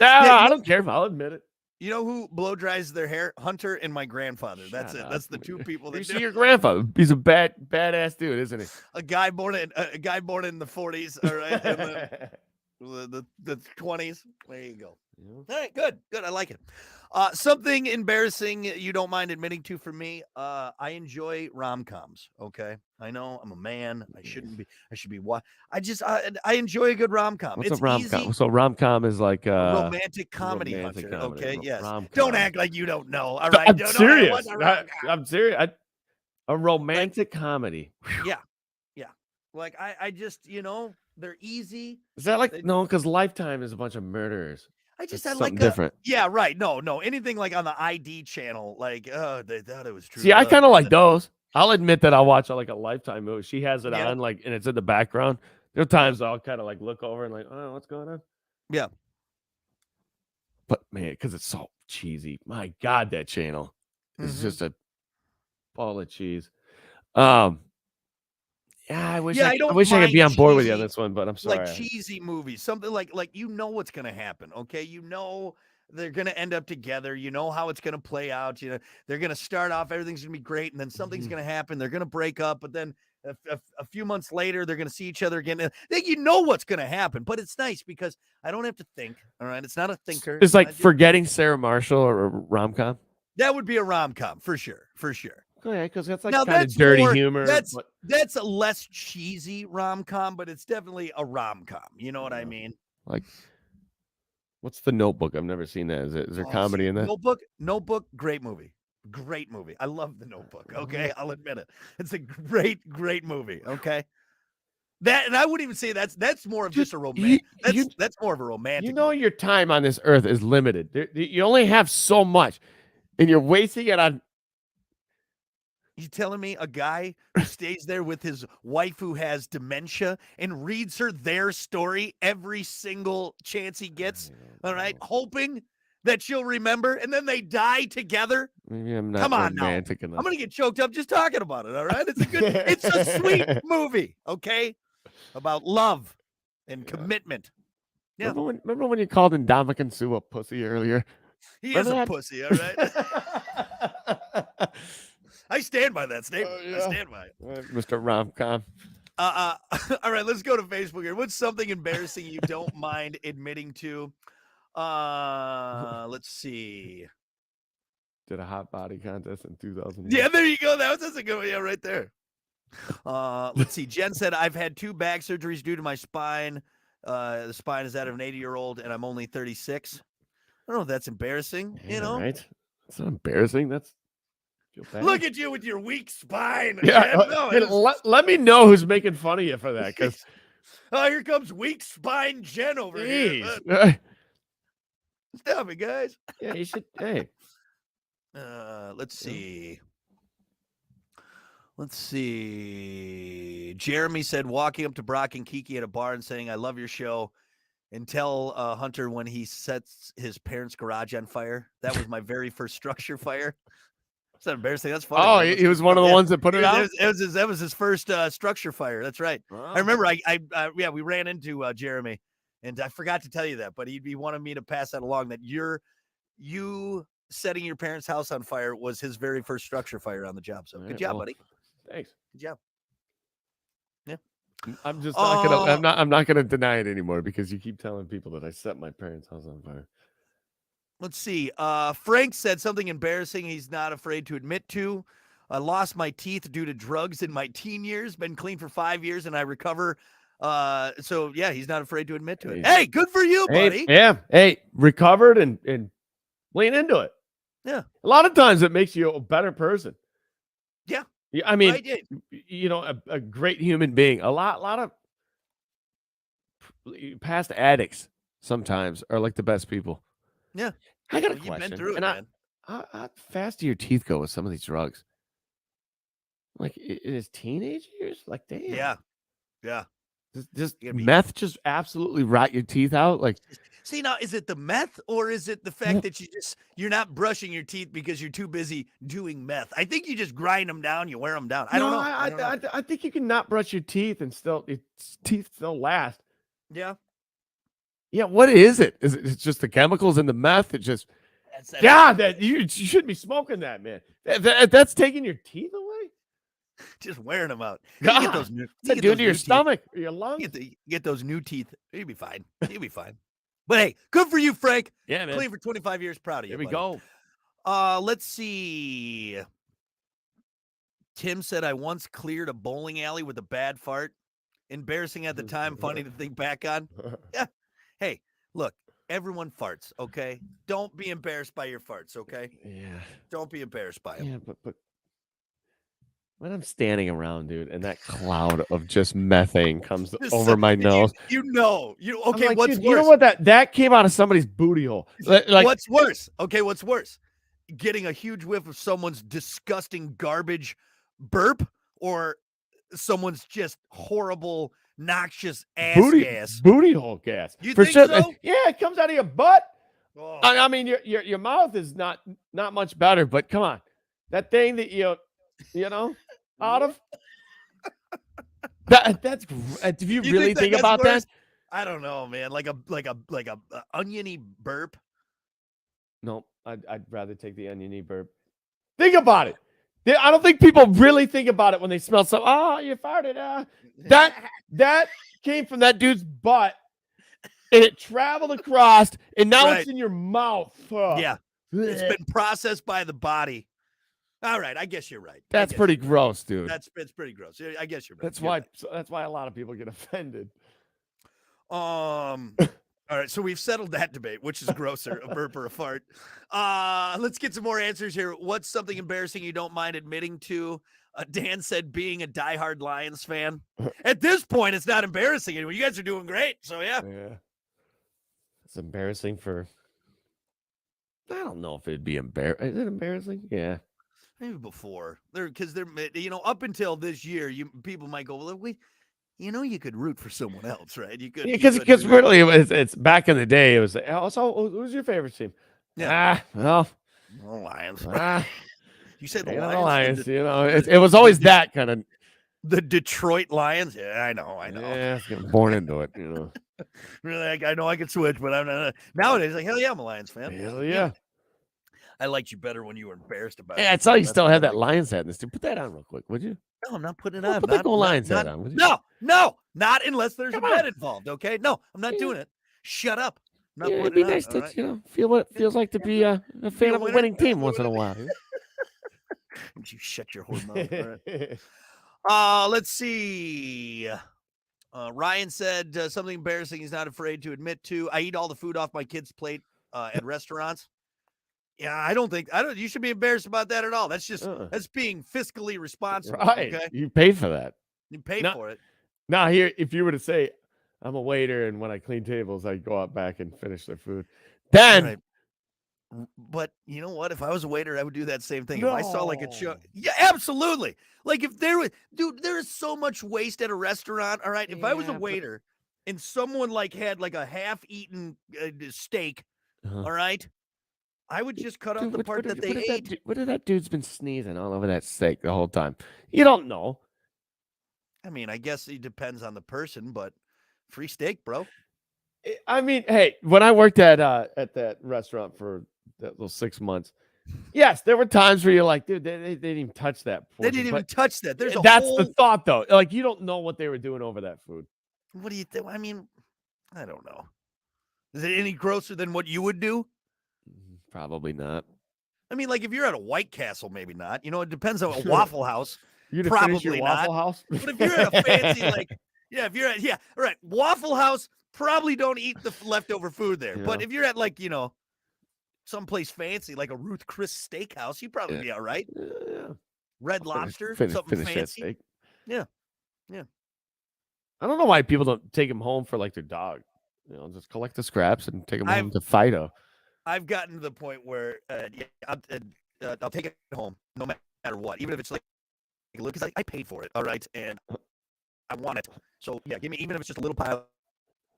Yeah, I don't care. I'll admit it. you know who blow dries their hair? Hunter and my grandfather. That's Shut it. up. That's the two people You that see do. your grandfather. He's a badass dude, isn't he? A guy born in the 40s. All right. And the 20s. There you go. All right, good. I like it. Something embarrassing you don't mind admitting to for me. I enjoy rom-coms. Okay, I know I'm a man. I shouldn't be. I should be. What? I enjoy a good rom-com. What's It's a rom-com? easy. So rom-com is like Romantic comedy, romantic Hunter. comedy, Okay, yes. rom-com. Don't act like you don't know. All right, I'm Don't know serious. what's a rom-com. I'm serious. A romantic comedy. Yeah. Like I just they're easy. Is that like no? Because Lifetime is a bunch of murderers. I just That's had like something different. Yeah, right. No, anything like on the ID channel, like they thought it was true. See, I love. kind of like those. I'll admit that I'll watch like a Lifetime movie. She has it Yeah. on, like, and it's in the background. There are times I'll kind of like look over and like, oh, what's going on? Yeah. But man, because it's so cheesy. My God, that channel is Mhm. just a ball of cheese. Yeah, I wish Yeah, I I don't wish I could be mind on board with you on cheesy- this one, but I'm sorry. Like cheesy movies, something like what's gonna happen. Okay, they're gonna end up together. You know how it's gonna play out. They're gonna start off, everything's gonna be great, and then something's Mhm. gonna happen. They're gonna break up, but then a few months later, they're gonna see each other again. You know what's gonna happen, but it's nice because I don't have to think. All right, it's not a thinker. It's like I just- Forgetting Sarah Marshall or a rom-com. that would be a rom-com for sure. Oh yeah, because that's like Now, kind of that's dirty more- humor. that's- but That's a less cheesy rom-com, but it's definitely a rom-com. You know what I Yeah. mean? like, what's The Notebook? I've never seen that. Is there Oh, comedy see, in that? Notebook, great movie. Great movie. I love The Notebook. Okay, I'll admit it. It's a great movie. Okay, and I wouldn't even say that's more of Dude, just a romantic. you- That's more of a romantic. You know movie. your time on this earth is limited. You only have so much, and you're wasting it on. You telling me a guy who stays there with his wife who has dementia and reads her their story every single chance he gets? All right, hoping that she'll remember, and then they die together. Maybe I'm not Come on now. romantic enough. I'm gonna get choked up just talking about it. All right, it's a sweet movie. Okay, about love and Yeah. commitment. Yeah. Remember when you called Ndamukong Suh a pussy earlier? He is a Remember that? pussy. All right, I stand by that statement. Oh, yeah. I stand by it. Mr. Romcom. All right, let's go to Facebook here. What's something embarrassing you don't mind admitting to? Let's see. did a hot body contest in 2000. Yeah, there you go. That's a good one. Yeah, right there. Let's see. Jen said, I've had 2 back surgeries due to my spine. The spine is that of an 80-year-old, and I'm only 36. I don't know if that's embarrassing, Yeah, you know? right? It's not embarrassing. That's feel bad. Look at you with your weak spine. Yeah, Jen. No, hey, it's- let me know who's making fun of you for that, because oh, here comes weak spine Jen over here. Stop it, guys. yeah, you should. Hey, Let's see. Let's see. Jeremy said walking up to Brock and Kiki at a bar and saying, I love your show, and tell Hunter when he sets his parents' garage on fire. That was my very first structure fire. It's not embarrassing. That's funny. oh, man. he was one of the ones that put it out. That was his first structure fire. That's right. I remember yeah, we ran into Jeremy, and I forgot to tell you that, but he wanted me to pass that along, that you setting your parents' house on fire was his very first structure fire on the job. So good job, buddy. Thanks. Good job. Yeah. I'm just not gonna. I'm not gonna deny it anymore, because you keep telling people that I set my parents' house on fire. Let's see. Frank said something embarrassing he's not afraid to admit to. I lost my teeth due to drugs in my teen years. Been clean for 5 years, and I recover. So yeah, he's not afraid to admit to it. Hey, good for you, buddy. Yeah. Hey, recovered and lean into it. Yeah. A lot of times it makes you a better person. Yeah. Yeah. I mean, Right, yeah. a great human being. A lot of past addicts sometimes are like the best people. Yeah. I got a You've question. been through it, and man. how fast do your teeth go with some of these drugs? Like in his teenage years? Like, damn. Yeah. Yeah. Just You gotta be- meth just absolutely rot your teeth out. Like, See, now, is it the meth, or is it the fact that you're not brushing your teeth because you're too busy doing meth? I think you just grind them down, you wear them down. I don't know. I don't know. I think you can not brush your teeth and still your teeth still last. Yeah. Yeah, what is it? Is it it's just the chemicals in the meth? It just That's that you shouldn't be smoking that, man. That's taking your teeth away. just wearing them out. God, You get those new, what's you that get do those to your new teeth. stomach or your lungs? Get those new teeth. You'll be fine. You'll be fine. But hey, good for you, Frank. Yeah, man. Clean for 25 years. Proud of you. Here we buddy. go. Let's see. Tim said, I once cleared a bowling alley with a bad fart. Embarrassing at the time, funny to think back on. Yeah. Hey, look, everyone farts, okay? Don't be embarrassed by your farts, okay? Yeah. Don't be embarrassed by them. Yeah, but when I'm standing around, dude, and that cloud of just methane comes Just over my nose. You know. I'm Okay, like, what's dude, worse? you know what? That came out of somebody's booty hole. Like, What's worse? Okay, what's worse? Getting a huge whiff of someone's disgusting garbage burp, or someone's just horrible, noxious ass gas? booty hole gas. You For think sure. so? Yeah, it comes out of your butt. Oh, I mean, your mouth is not much better, but come on, that thing that you know out of that's. Do you You really think that's about worse? that? I don't know, man. Like a oniony burp. No, I'd rather take the oniony burp. Think about it. I don't think people really think about it when they smell something. Oh, you farted. That came from that dude's butt, and it traveled across, and now Right. it's in your mouth. Yeah, it's been processed by the body. All right, I guess you're right. That's pretty gross, dude. It's pretty gross. I guess you're right. That's You're why. right. That's why a lot of people get offended. All right, so we've settled that debate, which is grosser, a burp or a fart. Let's get some more answers here. What's something embarrassing you don't mind admitting to? Dan said being a diehard Lions fan. At this point, it's not embarrassing anymore. You guys are doing great. So yeah. Yeah, it's embarrassing for. I don't know if it'd be embarrassing. Is it embarrassing? Yeah. Maybe before because they're up until this year, people might go, well, wait, you could root for someone else, right? You could, Because really, it's back in the day. It was so. Who's your favorite team? Yeah. Well, the Lions. ah, You said the the Lions. Lions. It was always that kind of. The Detroit Lions. Yeah, I know. Yeah, born into it. Really, I know I could switch, but I'm not. Nowadays, like hell yeah, I'm a Lions fan. Hell yeah. I liked you better when you were embarrassed about it. Yeah, I saw you That's still what have I that like. Lions hat in this. Put that on real quick, would you? No, I'm not putting it Well, on. put that Not- Go not- Lions hat not- on, would you? No, not unless there's a Come bet on. involved. Okay, no, I'm not Yeah. doing it. Shut up. Not Yeah, it'd putting be it nice on, to all right? feel what it feels like to be a fan a of a winner? winning That's team what once in a it while. you You shut your whore mouth. All right. know? Let's see. Ryan said something embarrassing he's not afraid to admit to. I eat all the food off my kid's plate at restaurants. Yeah, I don't. You should be embarrassed about that at all. That's just that's being fiscally responsible. Right. Okay, You paid for that. you pay No. for it. Now, here, if you were to say, I'm a waiter, and when I clean tables, I go out back and finish their food, then Right. But you know what? If I was a waiter, I would do that same thing. If I saw like a show, No. yeah, absolutely. Like if there was, dude, there is so much waste at a restaurant. All right, if I was a Yeah, but- waiter and someone like had like a half-eaten steak, Uh-huh. all right, I would just cut out Dude, the part that they ate. what if that dude's been sneezing all over that steak the whole time? You don't know. I mean, I guess it depends on the person, but free steak, bro. I mean, hey, when I worked at that restaurant for that little 6 months, yes, there were times where you're like, dude, they didn't even touch that. They portion, didn't even but touch that. There's a that's whole. the thought, though. Like, you don't know what they were doing over that food. What do you think? I mean, I don't know. Is it any grosser than what you would do? Probably not. I mean, like if you're at a White Castle, maybe not. You know, it depends on a Waffle House. You gonna finish your Probably not. Waffle House? But if you're at a fancy, like, yeah, if you're at, yeah, all right, Waffle House, probably don't eat the leftover food there. You But know? if you're at like, someplace fancy, like a Ruth Chris Steakhouse, you'd probably Yeah. be all right. Yeah. Red Lobster, something finish that fancy. steak. Yeah. Yeah. I don't know why people don't take them home for like their dog. Just collect the scraps and take them home to Fido. I've gotten to the point where I'll take it home no matter what, even if it's like, because I paid for it, all right, and I want it. So yeah, give me, even if it's just a little pile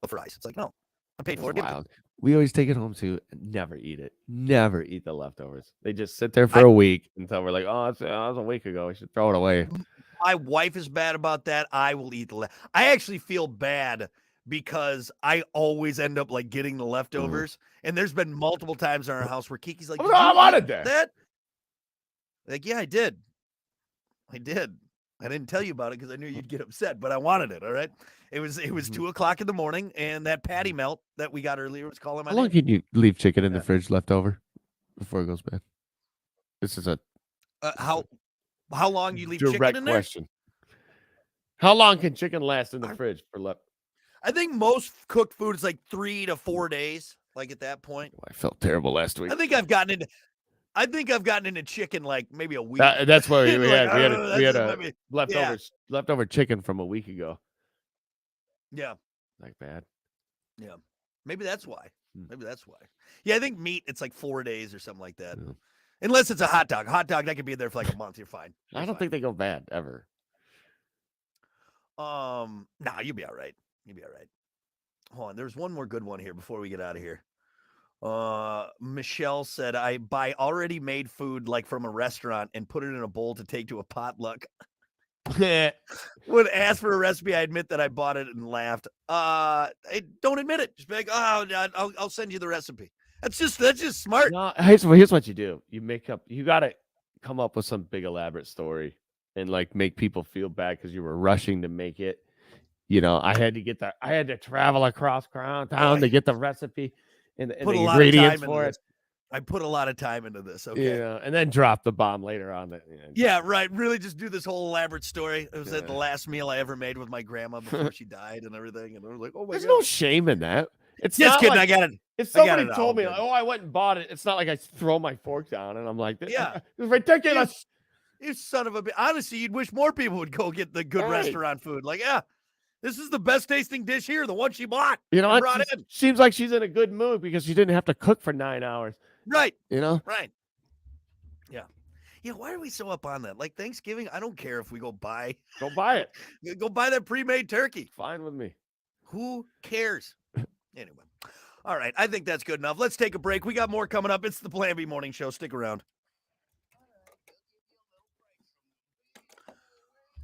of fries. It's like, no, I paid for it. It's Give it. wild. We always take it home too and never eat it. Never eat the leftovers. They just sit there for a week until we're like, oh, that was a week ago. We should throw it away. My wife is bad about that. I will eat I actually feel bad because I always end up like getting the leftovers. And there's been multiple times in our house where Kiki's like, Oh, "Did no, I you wanted eat that." Like, yeah, I did. I didn't tell you about it because I knew you'd get upset, but I wanted it. All right. It was 2:00 in the morning, and that patty melt that we got earlier was calling my How long name. can you leave chicken in the Yeah. fridge leftover before it goes bad? This is a How long you leave direct chicken in there? question. How long can chicken last in the I- fridge for left? I think most cooked food is like 3 to 4 days. Like at that point, I felt terrible last week. I think I've gotten into chicken like maybe a week. That's why we Like, had that's a maybe- leftover chicken from a week ago. yeah, Like bad. maybe that's why. Hmm. Maybe that's why. Yeah, I think meat it's like 4 days or something like that. Yeah. Unless it's a hot dog. Hot dog that could be in there for like a month. You're fine. I don't think they go bad ever. Nah, you'll be all right. You'll be all right. Hold on. There's one more good one here before we get out of here. Michelle said, I buy already made food like from a restaurant and put it in a bowl to take to a potluck. Would ask for a recipe. I admit that I bought it and laughed. Don't admit it. Just be like, oh, I'll send you the recipe. That's just smart. No, here's what you do. You got to come up with some big elaborate story and like make people feel bad because you were rushing to make it. I had to travel across town to get the recipe and the Put a lot of ingredients time for into it. this. I put a lot of time into this. Okay. And then drop the bomb later on. Yeah, right. Really just do this whole elaborate story. It was at the Yeah. last meal I ever made with my grandma before she died and everything. And I was like, oh my There's God. no shame in that. It's Just not kidding. like, I got it. if I got somebody it told all me, good. like, oh, I went and bought it, it's not like I throw my fork down and I'm like, Yeah. it's ridiculous. You son of a bitch. Honestly, you'd wish more people would go get the good Right. restaurant food. Like, yeah, this is the best tasting dish here, the one she bought. You know, and it brought just in. seems like she's in a good mood because she didn't have to cook for 9 hours. Right, Right. yeah. Yeah, why are we so up on that? Like Thanksgiving, I don't care if we go buy Go buy it. that pre-made turkey. Fine with me. Who cares? Anyway. All right, I think that's good enough. Let's take a break. We got more coming up. It's the Plan B Morning Show. Stick around.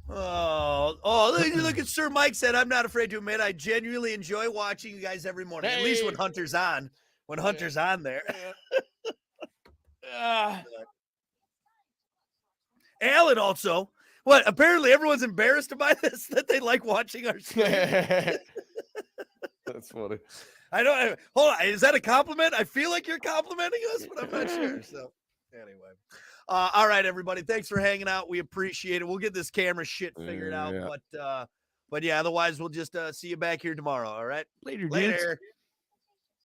Look at Sir Mike said, I'm not afraid to admit I genuinely enjoy watching you guys every morning. At least when Hey. Hunter's on. When Hunter's on there. Alan also. What? Apparently everyone's embarrassed about this, that they like watching our stream. That's funny. I don't. Hold on. Is that a compliment? I feel like you're complimenting us, but I'm not sure. So, anyway. All right, everybody. Thanks for hanging out. We appreciate it. We'll get this camera shit figured out. Yeah. But yeah, otherwise, we'll just see you back here tomorrow. All right. Later, dudes. Later.